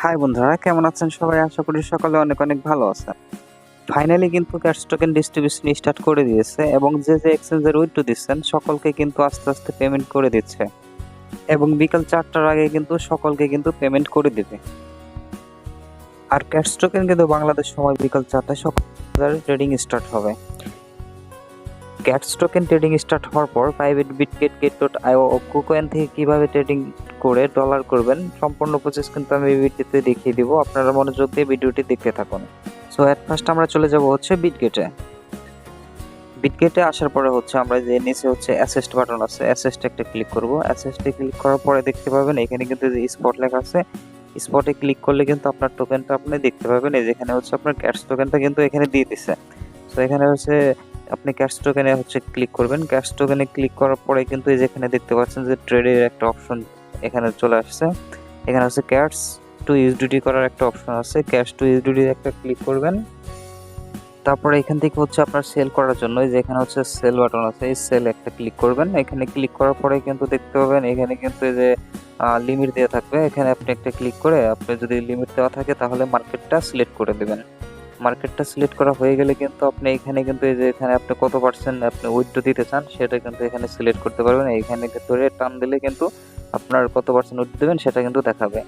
High বন্ধুরা, কেমন আছেন সবাই? আশা করি সকলে অনেক অনেক ভালো আছেন। ফাইনালি কিন্তু ক্যাশ টোকেন ডিস্ট্রিবিউশন স্টার্ট করে দিয়েছে এবং যে যে এক্সচেঞ্জের উইথড্র দিচ্ছেন সকলকে কিন্তু আস্তে আস্তে পেমেন্ট করে দিচ্ছে এবং বিকাল 4টার আগে কিন্তু সকলকে কিন্তু পেমেন্ট করে দিবে। আর ক্যাশ টোকেন কিন্তু বাংলাদেশ সময় বিকাল 4টায় সকল ট্রেডিং স্টার্ট হবে। ক্যাশ টোকেন ট্রেডিং স্টার্ট হওয়ার পর প্রাইভেট বিটগেট গেট.আইও ও কুকয়েন থেকে কিভাবে ট্রেডিং করে ডলার করবেন সম্পূর্ণ প্রসেস কিন্তু আমি এই ভিডিওতে দেখিয়ে দিব। আপনারা মনোযোগ দিয়ে ভিডিওটি দেখতে থাকুন। সো এট ফার্স্ট আমরা চলে যাব হচ্ছে বিটগেটে আসার পরে হচ্ছে আমরা যে নিচে হচ্ছে অ্যাসেস্ট বাটন আছে, অ্যাসেস্টে একটা ক্লিক করব। অ্যাসেস্টে ক্লিক করার পরে দেখতে পাবেন এখানে কিন্তু যে স্পট লেখা আছে, স্পটে ক্লিক করলে কিন্তু আপনার টোকেনটা আপনি দেখতে পাবেন। এই যেখানে হচ্ছে আপনার ক্যাশ টোকেনটা কিন্তু এখানে দিয়ে দিছে। সো এখানে হচ্ছে আপনি ক্যাশ টোকেনে হচ্ছে ক্লিক করবেন। ক্যাশ টোকেনে ক্লিক করার পরে কিন্তু এই যেখানে দেখতে পাচ্ছেন যে ট্রেডের একটা অপশন এখানে চলে আসছে। এখানে হচ্ছে ক্যাশ টু ইউএসডিটি করার একটা অপশন আছে, ক্যাশ টু ইউএসডিটি একটা ক্লিক করবেন। তারপরে এখান থেকে হচ্ছে আপনার সেল করার জন্য এই যে এখানে হচ্ছে সেল বাটন আছে, এই সেল একটা ক্লিক করবেন। এখানে ক্লিক করার পরে কিন্তু দেখতে পাবেন এখানে কিন্তু এই যে লিমিট দেওয়া থাকবে, এখানে আপনি একটা ক্লিক করে আপনি যদি লিমিট দেওয়া থাকে তাহলে মার্কেটটা সিলেক্ট করে দেবেন। মার্কেটটা সিলেক্ট করা হয়ে গেলে কিন্তু আপনি এখানে কিন্তু এই যে এখানে আপনি কত পার্সেন্ট আপনি উইথড্র দিতে চান সেটা কিন্তু এখানে সিলেক্ট করতে পারবেন। এখানে ধরে টান দিলে কিন্তু আপনার কত পার্সেন্ট উইথড্র দেবেন সেটা কিন্তু দেখাবে।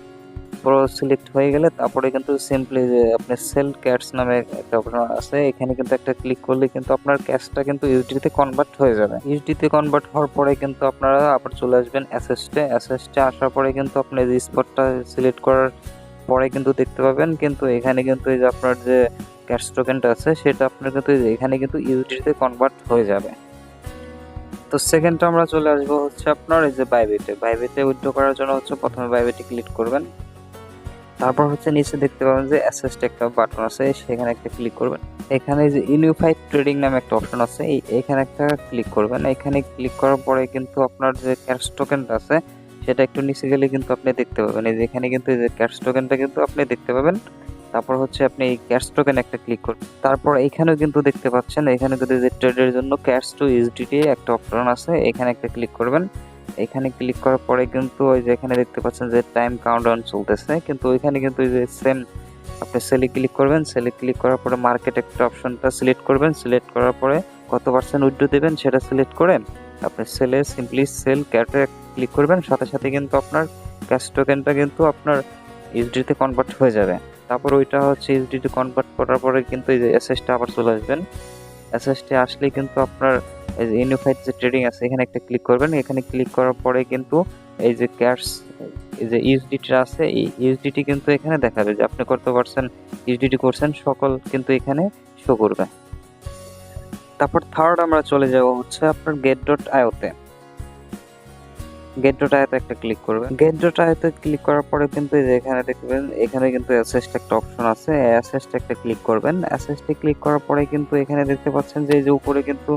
পুরো সিলেক্ট হয়ে গেলে তারপরে কিন্তু সিম্পলি যে আপনি সেল ক্যাশ নামে একটা অপশন আছে, এখানে কিন্তু একটা ক্লিক করলে কিন্তু আপনার ক্যাশটা কিন্তু ইউএসডিতে কনভার্ট হয়ে যাবে। ইউএসডিতে কনভার্ট হওয়ার পরে কিন্তু আপনারা আবার চলে আসবেন অ্যাসেস্টে আসার পরে কিন্তু আপনি যে স্পটটা সিলেক্ট করার পরে কিন্তু দেখতে পাবেন কিন্তু এখানে কিন্তু এই যে আপনার যে ক্যাশ টোকেনটা আছে সেটা আপনার কিন্তু এখানে কিন্তু ইউএসডিতে কনভার্ট হয়ে যাবে। তো সেকেন্ডটা আমরা চলে আসবো হচ্ছে আপনার এই যে বাইবিটে উইথড্র করার জন্য হচ্ছে প্রথমে বাইবিটে ক্লিক করবেন। তারপর হচ্ছে নিচে দেখতে পাবেন যে অ্যাসেস্ট একটা বাটন আছে, সেখানে একটা ক্লিক করবেন। এখানে যে ইউনিফাইড ট্রেডিং নামে একটা অপশন আছে, এখানে একটা ক্লিক করবেন। এখানে ক্লিক করার পরে কিন্তু আপনার যে ক্যাশ টোকেনটা আছে সেটা একটু নিচে গেলে কিন্তু আপনি দেখতে পাবেন এই যে এখানে কিন্তু এই যে ক্যাশ টোকেনটা কিন্তু আপনি দেখতে পাবেন। তারপর হচ্ছে আপনি এই ক্যাশ টোকেন একটা ক্লিক করবেন। তারপর এখানেও কিন্তু দেখতে পাচ্ছেন এখানে কিন্তু যে ট্রেডের জন্য ক্যাশ টু ইউএসডিটি একটা অপশন আছে, এখানে একটা ক্লিক করবেন। এখানে ক্লিক করার পরে কিন্তু ওই যে এখানে দেখতে পাচ্ছেন যে টাইম কাউন্টডাউন চলতেছে, কিন্তু ওইখানে কিন্তু ওই যে সেম আপনি সেলে ক্লিক করবেন। সেলে ক্লিক করার পরে মার্কেট একটা অপশনটা সিলেক্ট করবেন। সিলেক্ট করার পরে কত পার্সেন্ট উইথড্র দেবেন সেটা সিলেক্ট করে আপনি সেলে সিম্পলি সেল ক্যাটে ক্লিক করবেন। সাথে সাথে কিন্তু আপনার ক্যাশ টোকেনটা কিন্তু আপনার ইউএসডিতে কনভার্ট হয়ে যাবে। তারপর ওইটা হচ্ছে ইউএসডিতে কনভার্ট করার পরে কিন্তু এই যে এসএসটা আবার চলে আসবেন। এসএসটি আসলে কিন্তু আপনার এই যে ইউনিফাইড যে ট্রেডিং আছে এখানে একটা ক্লিক করবেন। এখানে ক্লিক করার পরে কিন্তু এই যে ক্যাশ এই যে ইউএসডিটি আছে, এই ইউএসডিটি কিন্তু এখানে দেখাবে যে আপনি কত পার্সেন্ট ইউএসডিটি করছেন সকল কিন্তু এখানে শো করবে। তারপর থার্ড আমরা চলে যাব হচ্ছে আপনার গেট.আইওতে একটা ক্লিক করবেন। গেট.আইওতে ক্লিক করার পরে কিন্তু এই যে এখানে দেখবেন এখানে কিন্তু অ্যাসেস্ট একটা অপশন আছে, অ্যাসেস্ট একটা ক্লিক করবেন। অ্যাসেস্টে ক্লিক করার পরে কিন্তু এখানে দেখতে পাচ্ছেন যে এই যে উপরে কিন্তু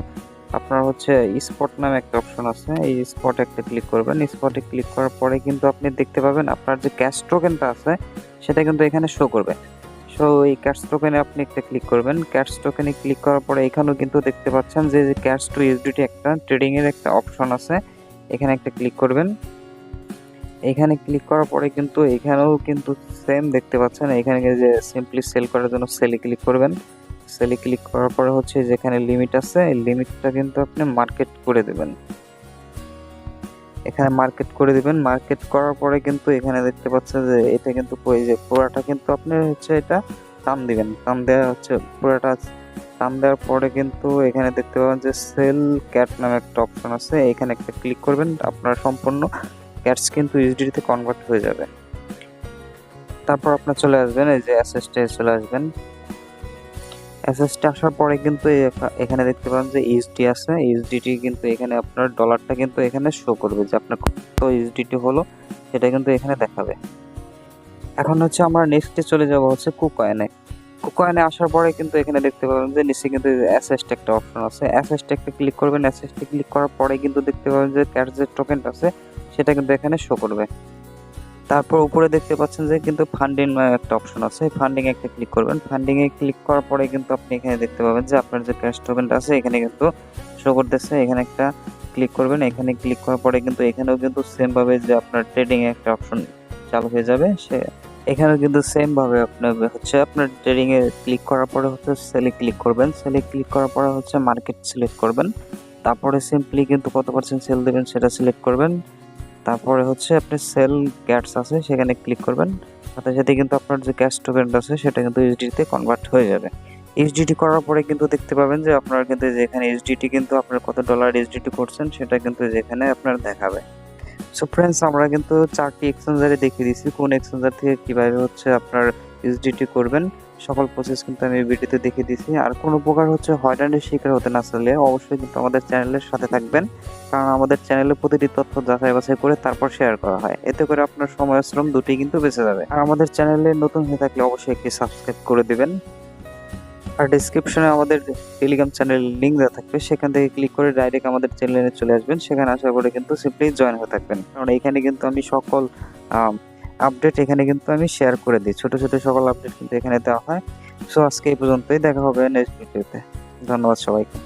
আপনার হচ্ছে স্পট নামে একটা অপশন আছে, এই স্পটে একটা ক্লিক করবেন। স্পটে ক্লিক করার পরে কিন্তু আপনি দেখতে পাবেন আপনার যে ক্যাশ টোকেনটা আছে সেটা কিন্তু এখানে শো করবে। সো এই ক্যাশ টোকেনে আপনি একটা ক্লিক করবেন। ক্যাশ টোকেনে ক্লিক করার পরে এখানেও কিন্তু দেখতে পাচ্ছেন যে ক্যাশ টু ইউএসডিটি একটা ট্রেডিং এর একটা অপশন আছে, এখানে একটা ক্লিক করবেন। এখানে ক্লিক করার পরে কিন্তু এখানেও কিন্তু সেম দেখতে পাচ্ছেন, এখানে যে সিম্পলি সেল করার জন্য সেলে ক্লিক করবেন। সেলে ক্লিক করার পরে হচ্ছে যেখানে লিমিট আছে এই লিমিটটা কিন্তু আপনি মার্কেট করে দেবেন। এখানে মার্কেট করে দিবেন। মার্কেট করার পরে কিন্তু এখানে দেখতে পাচ্ছেন যে এটা কিন্তু ওই যে পুরাটা কিন্তু আপনি হচ্ছে এটা টান দিবেন। টান দেওয়া হচ্ছে পুরাটা টান দেওয়ার পরে কিন্তু এখানে দেখতে পাবেন যে সেল ক্যাট নামে একটা অপশন আছে, এখানে একটা ক্লিক করবেন। আপনার সম্পূর্ণ ক্যাটস কিন্তু ইউএসডিতে কনভার্ট হয়ে যাবে। তারপর আপনার চলে আসবেন এই যে অ্যাসেস্টে চলে আসবেন। অ্যাসেস্টে আসার পরে কিন্তু এখানে দেখতে পাবেন যে ইউএসডি আছে, ইউএসডিটি কিন্তু এখানে আপনার ডলারটা কিন্তু এখানে শো করবে যে আপনার কত ইউএসডিটি হলো সেটা কিন্তু এখানে দেখাবে। এখন হচ্ছে আমরা নেক্সটে চলে যাব হচ্ছে কুকয়েনে আসার পরে কিন্তু এখানে দেখতে পাবেন যে নিচে কিন্তু অ্যাসেস্ট একটা অপশন আছে, অ্যাসেস্টে একটা ক্লিক করবেন। অ্যাসেস্টে ক্লিক করার পরে কিন্তু দেখতে পাবেন যে ক্যাশ যে টোকেনটা আছে সেটা কিন্তু এখানে শো করবে। তারপর উপরে দেখতে পাচ্ছেন যে কিন্তু ফান্ডিং একটা অপশন আছে, ফান্ডিং একটা ক্লিক করবেন। ফান্ডিং এ ক্লিক করার পরে কিন্তু আপনি এখানে দেখতে পাবেন যে আপনার যে ক্যাশ টোকেনটা আছে এখানে কিন্তু শো করতেছে, এখানে একটা ক্লিক করবেন। এখানে ক্লিক করার পরে কিন্তু এখানেও কিন্তু সেম ভাবে যে আপনার ট্রেডিং এ একটা অপশন চালু হয়ে যাবে, এখানে কিন্তু সেম ভাবে আপনার আপনার ট্রেডিং এ ক্লিক করার পরে সেলে ক্লিক করবেন, সেলে ক্লিক করার পরে মার্কেট সিলেক্ট করবেন, তারপরে সিম্পলি কিন্তু কত পার্সেন্ট সেল দেবেন সেটা সিলেক্ট করবেন, তারপরে আপনি সেল গ্যাটস আছে সেখানে ক্লিক করবেন, সাথে সাথে কিন্তু আপনার যে ক্যাশ টোকেন আছে সেটা কিন্তু ইউএসডি তে কনভার্ট হয়ে যাবে। ইউএসডিটি করার পরে কিন্তু দেখতে পাবেন যে আপনার কিন্তু যেখানে ইউএসডিটি কিন্তু আপনার কত ডলার ইউএসডিটি করছেন সেটা কিন্তু যেখানে আপনার দেখাবে। সো ফ্রেন্ডস, আমরা কিন্তু 4টি এক্সচেঞ্জারে দেখিয়ে দিয়েছি কোন এক্সচেঞ্জার থেকে কিভাবে আপনার ইউএসডিটি করবেন। সকল প্রসেস কিন্তু আমি ভিডিওতে দেখিয়ে দিয়েছি। আর কোনো প্রকার হয়রানির শিকার হতে না চাইলে অবশ্যই কিন্তু আমাদের চ্যানেলের সাথে থাকবেন, কারণ আমাদের চ্যানেলে প্রতিটি তথ্য যাচাই বাছাই করে তারপর শেয়ার করা হয়। এতে করে আপনার সময় শ্রম দুটোই কিন্তু বেঁচে যাবে। আর আমাদের চ্যানেলে নতুন হয়ে থাকলে অবশ্যই একটি সাবস্ক্রাইব করে দিবেন। আর ডেসক্রিপশনে আমাদের টেলিগ্রাম চ্যানেল লিংক দেওয়া থাকবে, সেখান থেকে ক্লিক করে ডাইরেক্ট আমাদের চ্যানেলে চলে আসবেন। সেখানে আসার পরে কিন্তু সিম্পলি জয়েন হয়ে থাকবেন, কারণ এখানে কিন্তু আমি সকল আপডেট এখানে কিন্তু আমি শেয়ার করে দিই। ছোট ছোট সকল আপডেট কিন্তু এখানে দেওয়া হয়। সো আজকে এই পর্যন্তই, দেখা হবে নেক্সট ভিডিওতে। ধন্যবাদ সবাইকে।